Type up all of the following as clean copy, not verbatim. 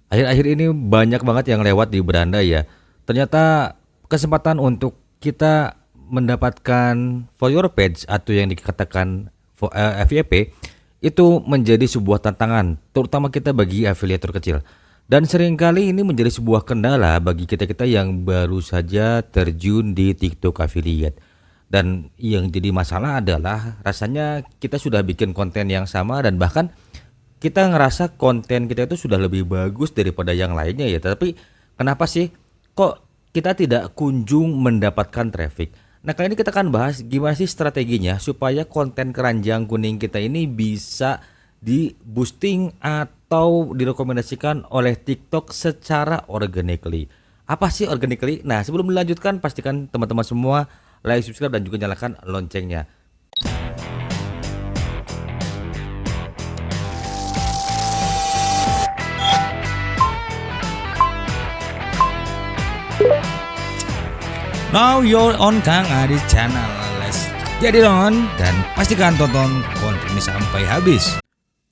Akhir-akhir ini banyak banget yang lewat di beranda ya. Ternyata kesempatan untuk kita mendapatkan for your page atau yang dikatakan FYP itu menjadi sebuah tantangan, terutama kita bagi afiliator kecil. Dan seringkali ini menjadi sebuah kendala bagi kita-kita yang baru saja terjun di TikTok affiliate. Dan yang jadi masalah adalah rasanya kita sudah bikin konten yang sama dan bahkan kita ngerasa konten kita itu sudah lebih bagus daripada yang lainnya ya. Tapi kenapa sih kok kita tidak kunjung mendapatkan traffic? Nah, kali ini kita akan bahas gimana sih strateginya supaya konten keranjang kuning kita ini bisa di boosting atau direkomendasikan oleh TikTok secara organically. Apa sih organically? Nah, sebelum dilanjutkan pastikan teman-teman semua like, subscribe dan juga nyalakan loncengnya. Now you're on Kang Adi channel. Let's jadi on dan pastikan tonton konten ini sampai habis.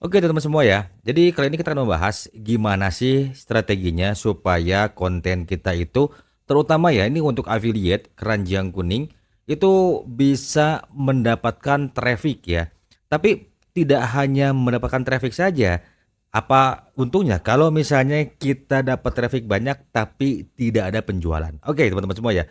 Oke teman-teman semua ya. Jadi kali ini kita akan membahas gimana sih strateginya supaya konten kita itu terutama ya ini untuk affiliate keranjang kuning itu bisa mendapatkan traffic ya. Tapi tidak hanya mendapatkan traffic saja. Apa untungnya kalau misalnya kita dapat traffic banyak tapi tidak ada penjualan. Oke teman-teman semua ya.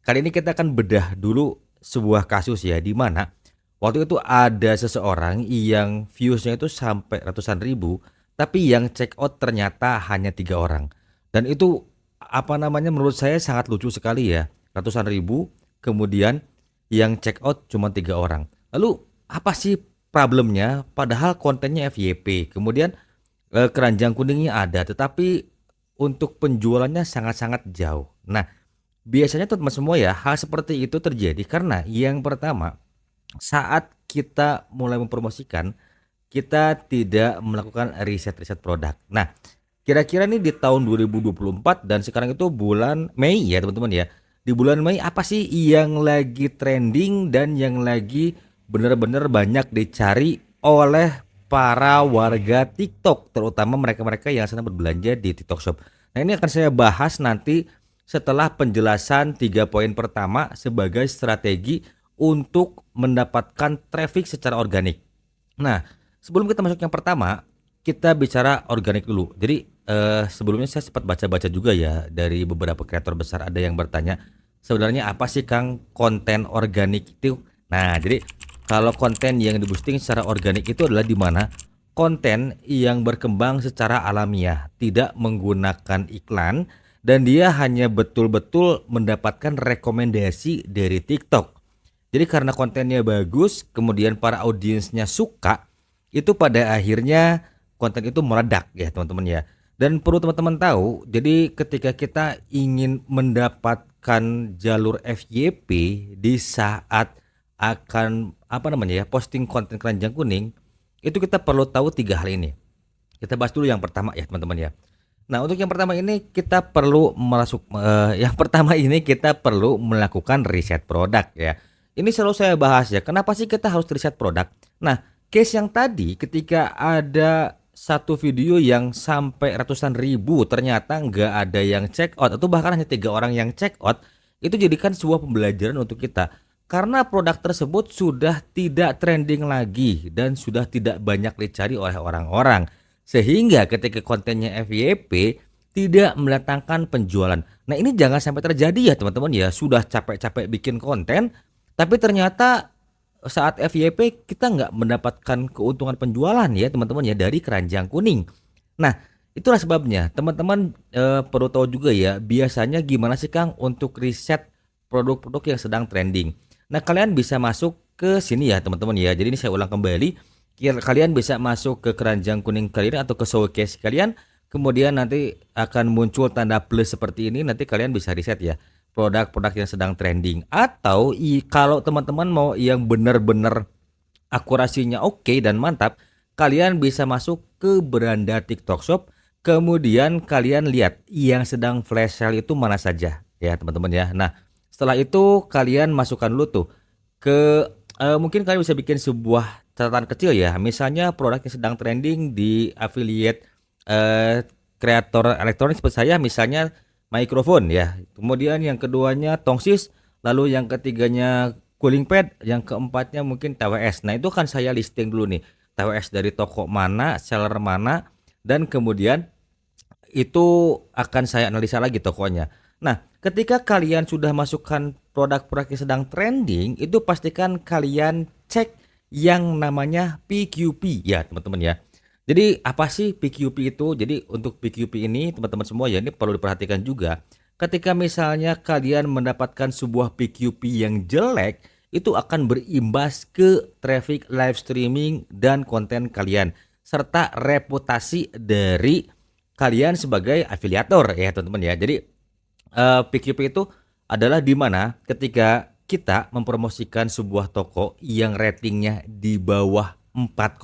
Kali ini kita akan bedah dulu sebuah kasus ya di mana waktu itu ada seseorang yang viewsnya itu sampai ratusan ribu, tapi yang check out ternyata hanya 3 orang. Dan itu apa namanya menurut saya sangat lucu sekali ya, ratusan ribu, kemudian yang check out cuma 3 orang. Lalu apa sih problemnya? Padahal kontennya FYP, kemudian keranjang kuningnya ada, tetapi untuk penjualannya sangat-sangat jauh. Nah, biasanya teman-teman semua ya, hal seperti itu terjadi karena yang pertama, saat kita mulai mempromosikan, kita tidak melakukan riset-riset produk. Nah, kira-kira nih di tahun 2024 dan sekarang itu bulan Mei ya teman-teman ya. Di bulan Mei apa sih yang lagi trending dan yang lagi benar-benar banyak dicari oleh para warga TikTok, terutama mereka-mereka yang sedang berbelanja di TikTok Shop. Nah, ini akan saya bahas nanti setelah penjelasan 3 poin pertama sebagai strategi untuk mendapatkan traffic secara organik. Nah, sebelum kita masuk yang pertama, kita bicara organik dulu. Jadi sebelumnya saya sempat baca-baca juga ya dari beberapa kreator besar ada yang bertanya sebenarnya apa sih Kang konten organik itu? Nah, jadi kalau konten yang di boosting secara organik itu adalah di mana konten yang berkembang secara alamiah, tidak menggunakan iklan dan dia hanya betul-betul mendapatkan rekomendasi dari TikTok. Jadi karena kontennya bagus, kemudian para audiensnya suka, itu pada akhirnya konten itu meledak ya teman-teman ya. Dan perlu teman-teman tahu, jadi ketika kita ingin mendapatkan jalur FYP di saat akan apa namanya ya posting konten keranjang kuning, itu kita perlu tahu 3 hal ini. Kita bahas dulu yang pertama ya teman-teman ya. Nah, untuk yang pertama ini kita perlu yang pertama ini kita perlu melakukan riset produk ya. Ini selalu saya bahas ya. Kenapa sih kita harus riset produk? Nah, case yang tadi ketika ada satu video yang sampai ratusan ribu ternyata nggak ada yang check out atau bahkan hanya 3 orang yang check out, itu jadikan sebuah pembelajaran untuk kita. Karena produk tersebut sudah tidak trending lagi dan sudah tidak banyak dicari oleh orang-orang. Sehingga ketika kontennya FYP tidak mendatangkan penjualan. Nah, ini jangan sampai terjadi ya teman-teman ya. Sudah capek-capek bikin konten tapi ternyata saat FYP kita nggak mendapatkan keuntungan penjualan ya teman-teman ya dari keranjang kuning. Nah, itulah sebabnya teman-teman perlu tahu juga ya biasanya gimana sih Kang untuk riset produk-produk yang sedang trending. Nah, kalian bisa masuk ke sini ya teman-teman ya. Jadi ini saya ulang kembali. Kalian bisa masuk ke keranjang kuning kalian atau ke showcase kalian. Kemudian nanti akan muncul tanda plus seperti ini. Nanti kalian bisa riset ya produk-produk yang sedang trending. Atau kalau teman-teman mau yang benar-benar akurasinya oke dan mantap, kalian bisa masuk ke beranda TikTok Shop. Kemudian kalian lihat yang sedang flash sale itu mana saja ya teman-teman ya. Nah, setelah itu kalian masukkan dulu tuh ke mungkin kalian bisa bikin sebuah catatan kecil ya. Misalnya produk yang sedang trending di affiliate kreator elektronik seperti saya, misalnya mikrofon ya. Kemudian yang keduanya tongsis, lalu yang ketiganya cooling pad, yang keempatnya mungkin TWS. Nah, itu kan saya listing dulu nih. TWS dari toko mana, seller mana, dan kemudian itu akan saya analisa lagi tokonya. Nah, ketika kalian sudah masukkan produk-produk yang sedang trending, itu pastikan kalian cek yang namanya PQP ya, teman-teman ya. Jadi apa sih PQP itu? Jadi untuk PQP ini teman-teman semua ya, ini perlu diperhatikan juga. Ketika misalnya kalian mendapatkan sebuah PQP yang jelek, itu akan berimbas ke traffic live streaming dan konten kalian serta reputasi dari kalian sebagai afiliator ya, teman-teman ya. Jadi PQP itu adalah di mana ketika kita mempromosikan sebuah toko yang ratingnya di bawah 4,5,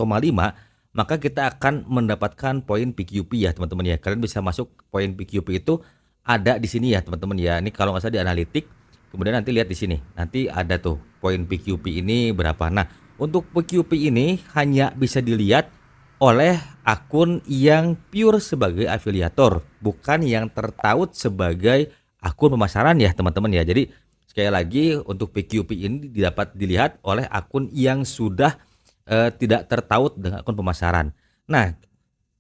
maka kita akan mendapatkan poin PQP ya, teman-teman ya. Kalian bisa masuk poin PQP itu ada di sini ya, teman-teman ya. Ini kalau nggak salah di analitik, kemudian nanti lihat di sini. Nanti ada tuh poin PQP ini berapa. Nah, untuk PQP ini hanya bisa dilihat oleh akun yang pure sebagai afiliator, bukan yang tertaut sebagai akun pemasaran ya, teman-teman ya. Jadi sekali lagi untuk PQP ini dapat dilihat oleh akun yang sudah tidak tertaut dengan akun pemasaran. Nah,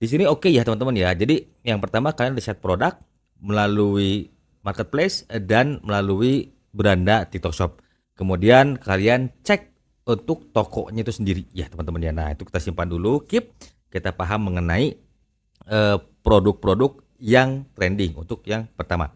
di sini oke ya, teman-teman ya. Jadi yang pertama kalian riset produk melalui marketplace dan melalui beranda TikTok Shop. Kemudian kalian cek untuk tokonya itu sendiri ya, teman-teman ya. Nah, itu kita simpan dulu, keep. Kita paham mengenai produk-produk yang trending untuk yang pertama.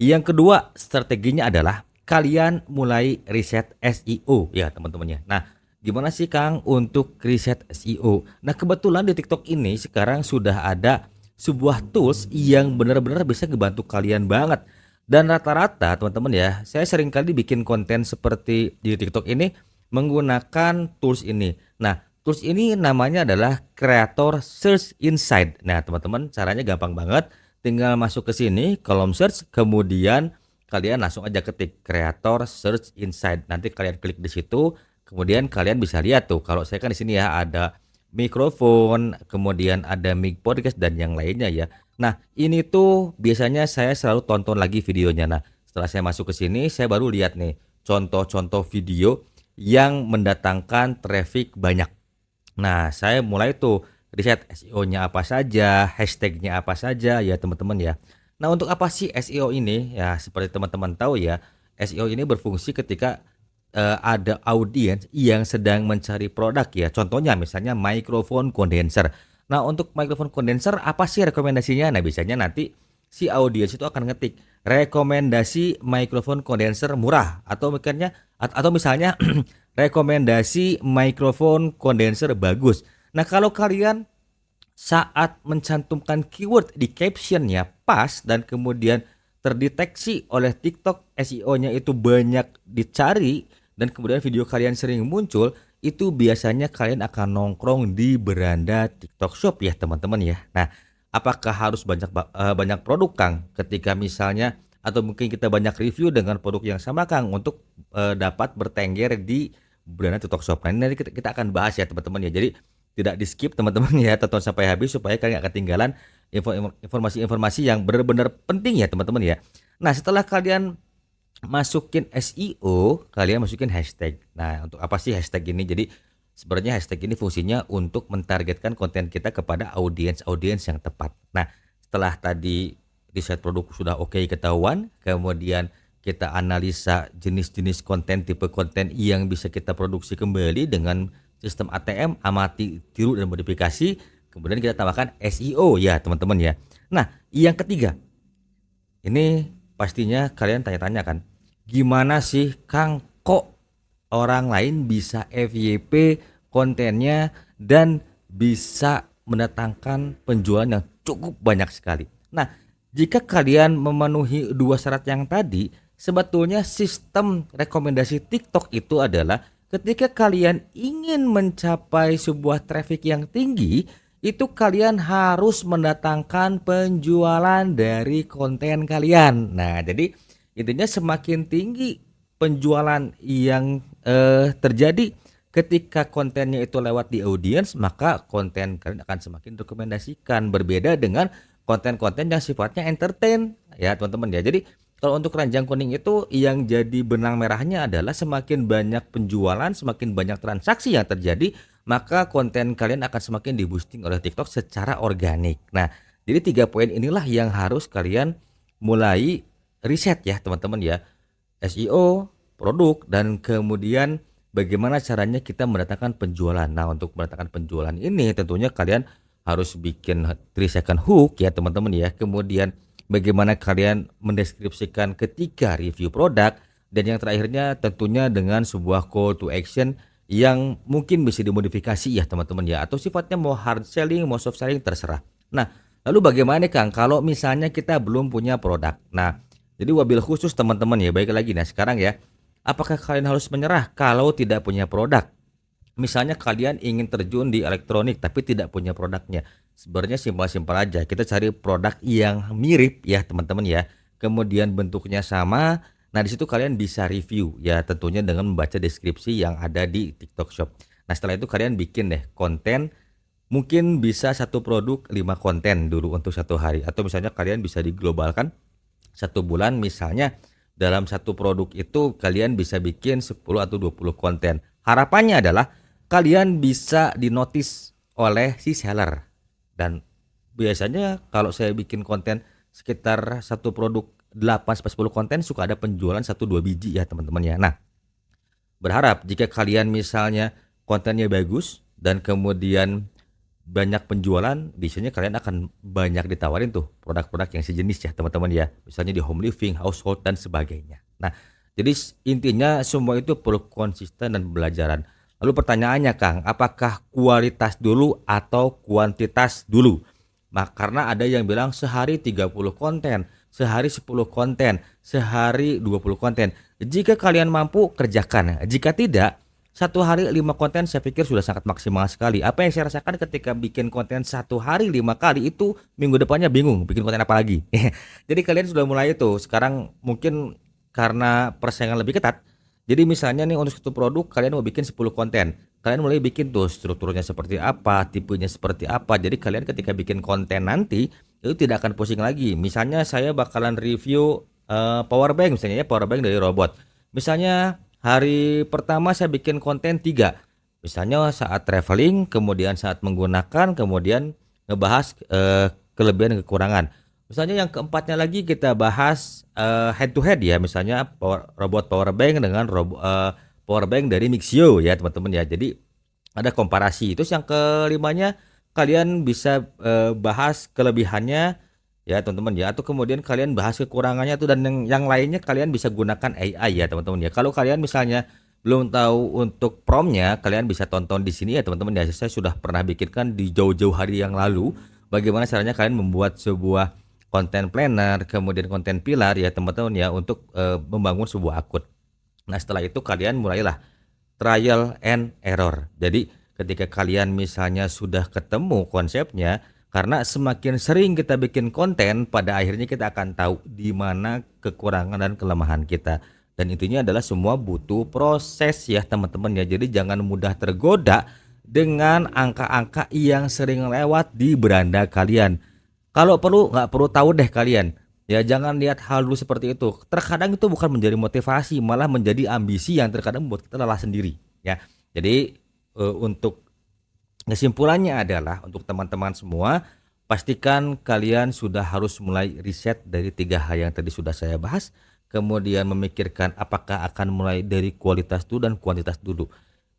Yang kedua strateginya adalah kalian mulai riset SEO ya, teman-teman ya. Nah, gimana sih Kang untuk riset SEO? Nah, kebetulan di TikTok ini sekarang sudah ada sebuah tools yang benar-benar bisa ngebantu kalian banget. Dan rata-rata teman-teman ya, saya sering kali bikin konten seperti di TikTok ini menggunakan tools ini. Nah, tools ini namanya adalah Creator Search Insight. Nah, teman-teman, caranya gampang banget. Tinggal masuk ke sini, kolom search, kemudian kalian langsung aja ketik Creator Search Insight. Nanti kalian klik di situ, kemudian kalian bisa lihat tuh. Kalau saya kan di sini ya ada mikrofon, kemudian ada mic podcast dan yang lainnya ya. Nah, ini tuh biasanya saya selalu tonton lagi videonya. Nah, setelah saya masuk ke sini, saya baru lihat nih contoh-contoh video yang mendatangkan traffic banyak. Nah, saya mulai tuh riset SEO-nya apa saja, hashtagnya apa saja ya, teman-teman ya. Nah, untuk apa sih SEO ini? Ya, seperti teman-teman tahu ya, SEO ini berfungsi ketika ada audiens yang sedang mencari produk ya. Contohnya misalnya mikrofon kondenser. Nah, untuk mikrofon kondenser apa sih rekomendasinya? Nah, biasanya nanti si audiens itu akan ngetik rekomendasi mikrofon kondenser murah atau misalnya rekomendasi mikrofon kondenser bagus. Nah, kalau kalian saat mencantumkan keyword di captionnya pas dan kemudian terdeteksi oleh TikTok SEO-nya itu banyak dicari dan kemudian video kalian sering muncul, itu biasanya kalian akan nongkrong di beranda TikTok Shop ya, teman-teman ya. Nah, apakah harus banyak produk Kang ketika misalnya atau mungkin kita banyak review dengan produk yang sama Kang untuk dapat bertengger di beranda TikTok Shop. Nah, ini nanti kita akan bahas ya, teman-teman ya. Jadi tidak di skip teman-teman ya, tonton sampai habis supaya kalian gak ketinggalan informasi-informasi yang benar-benar penting ya, teman-teman ya. Nah, setelah kalian masukin SEO, kalian masukin hashtag. Nah, untuk apa sih hashtag ini? Jadi sebenarnya hashtag ini fungsinya untuk mentargetkan konten kita kepada audiens yang tepat. Nah, setelah tadi riset produk sudah oke ketahuan, kemudian kita analisa jenis-jenis konten, tipe konten yang bisa kita produksi kembali dengan sistem ATM, amati, tiru, dan modifikasi. Kemudian kita tambahkan SEO ya, teman-teman ya. Nah, yang ketiga, ini pastinya kalian tanya-tanya kan, gimana sih Kang kok orang lain bisa FYP kontennya dan bisa mendatangkan penjualan yang cukup banyak sekali. Nah, jika kalian memenuhi dua syarat yang tadi, sebetulnya sistem rekomendasi TikTok itu adalah ketika kalian ingin mencapai sebuah traffic yang tinggi, itu kalian harus mendatangkan penjualan dari konten kalian. Nah, jadi intinya semakin tinggi penjualan yang terjadi ketika kontennya itu lewat di audiens, maka konten kalian akan semakin rekomendasikan. Berbeda dengan konten-konten yang sifatnya entertain ya teman-teman ya. Jadi kalau untuk keranjang kuning itu yang jadi benang merahnya adalah semakin banyak penjualan, semakin banyak transaksi yang terjadi, maka konten kalian akan semakin di-boosting oleh TikTok secara organik. Nah, jadi 3 poin inilah yang harus kalian mulai riset ya teman-teman ya. SEO, produk, dan kemudian bagaimana caranya kita mendatangkan penjualan. Nah, untuk mendatangkan penjualan ini tentunya kalian harus bikin 3 second hook ya teman-teman ya. Kemudian bagaimana kalian mendeskripsikan ketika review produk, dan yang terakhirnya tentunya dengan sebuah call to action yang mungkin bisa dimodifikasi ya teman-teman ya, atau sifatnya mau hard selling mau soft selling terserah. Nah, lalu bagaimana nih Kang kalau misalnya kita belum punya produk? Nah, jadi wabil khusus teman-teman ya, baik lagi. Nah sekarang ya, apakah kalian harus menyerah kalau tidak punya produk? Misalnya kalian ingin terjun di elektronik tapi tidak punya produknya. Sebenarnya simpel-simpel aja. Kita cari produk yang mirip ya teman-teman ya. Kemudian bentuknya sama. Nah di situ kalian bisa review ya, tentunya dengan membaca deskripsi yang ada di TikTok Shop. Nah setelah itu kalian bikin deh konten. Mungkin bisa satu produk 5 konten dulu untuk satu hari. Atau misalnya kalian bisa diglobalkan 1 bulan, misalnya dalam satu produk itu kalian bisa bikin 10 atau 20 konten. Harapannya adalah kalian bisa dinotis oleh si seller. Dan biasanya kalau saya bikin konten sekitar satu produk 8-10 konten, suka ada penjualan 1-2 biji ya teman-teman ya. Nah, berharap jika kalian misalnya kontennya bagus dan kemudian banyak penjualan, biasanya kalian akan banyak ditawarin tuh produk-produk yang sejenis ya teman-teman ya. Misalnya di home living, household, dan sebagainya. Nah, jadi intinya semua itu perlu konsisten dan pembelajaran. Lalu pertanyaannya Kang, apakah kualitas dulu atau kuantitas dulu? Nah, karena ada yang bilang sehari 30 konten, sehari 10 konten, sehari 20 konten. Jika kalian mampu, kerjakan. Jika tidak, 1 hari 5 konten saya pikir sudah sangat maksimal sekali. Apa yang saya rasakan ketika bikin konten 1 hari 5 kali, itu minggu depannya bingung bikin konten apa lagi. Jadi kalian sudah mulai itu. Sekarang mungkin karena persaingan lebih ketat. Jadi misalnya nih untuk satu produk kalian mau bikin 10 konten. Kalian mulai bikin tuh strukturnya seperti apa, tipenya seperti apa. Jadi kalian ketika bikin konten nanti itu tidak akan pusing lagi. Misalnya saya bakalan review power bank, misalnya ya, power bank dari robot. Misalnya hari pertama saya bikin konten 3, misalnya saat traveling, kemudian saat menggunakan, kemudian ngebahas kelebihan dan kekurangan. Misalnya yang keempatnya lagi kita bahas head to head ya, misalnya robot power bank dengan power bank dari Mixio ya teman-teman ya. Jadi ada komparasi. Terus yang kelimanya kalian bisa bahas kelebihannya ya teman-teman ya, atau kemudian kalian bahas kekurangannya tuh, dan yang lainnya kalian bisa gunakan AI ya teman-teman ya. Kalau kalian misalnya belum tahu untuk promnya, kalian bisa tonton di sini ya teman-teman ya. Saya sudah pernah bikinkan di jauh-jauh hari yang lalu bagaimana caranya kalian membuat sebuah konten planner, kemudian konten pilar ya teman-teman ya, untuk membangun sebuah akun. Nah setelah itu kalian mulailah trial and error. Jadi ketika kalian misalnya sudah ketemu konsepnya, karena semakin sering kita bikin konten, pada akhirnya kita akan tahu di mana kekurangan dan kelemahan kita. Dan intinya adalah semua butuh proses ya teman-teman ya. Jadi jangan mudah tergoda dengan angka-angka yang sering lewat di beranda kalian. Kalau perlu nggak perlu tahu deh kalian. Ya jangan lihat hal dulu seperti itu. Terkadang itu bukan menjadi motivasi, malah menjadi ambisi yang terkadang membuat kita lelah sendiri ya. Jadi untuk kesimpulannya adalah untuk teman-teman semua, pastikan kalian sudah harus mulai riset dari 3 hal yang tadi sudah saya bahas. Kemudian memikirkan apakah akan mulai dari kualitas dulu dan kuantitas dulu.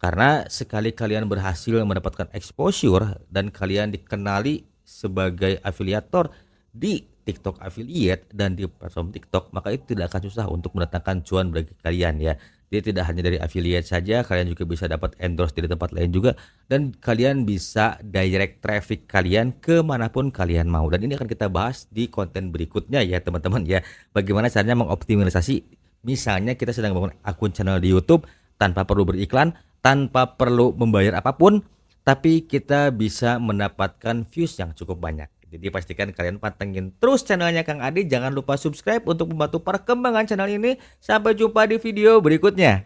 Karena sekali kalian berhasil mendapatkan exposure dan kalian dikenali sebagai afiliator di TikTok affiliate dan di platform TikTok, maka itu tidak akan susah untuk mendatangkan cuan bagi kalian ya. Jadi tidak hanya dari affiliate saja, kalian juga bisa dapat endorse dari tempat lain juga, dan kalian bisa direct traffic kalian kemanapun kalian mau. Dan ini akan kita bahas di konten berikutnya ya teman-teman ya. Bagaimana caranya mengoptimalisasi, misalnya kita sedang membangun akun channel di YouTube tanpa perlu beriklan, tanpa perlu membayar apapun, tapi kita bisa mendapatkan views yang cukup banyak. Jadi pastikan kalian pantengin terus channelnya Kang Adi. Jangan lupa subscribe untuk membantu perkembangan channel ini. Sampai jumpa di video berikutnya.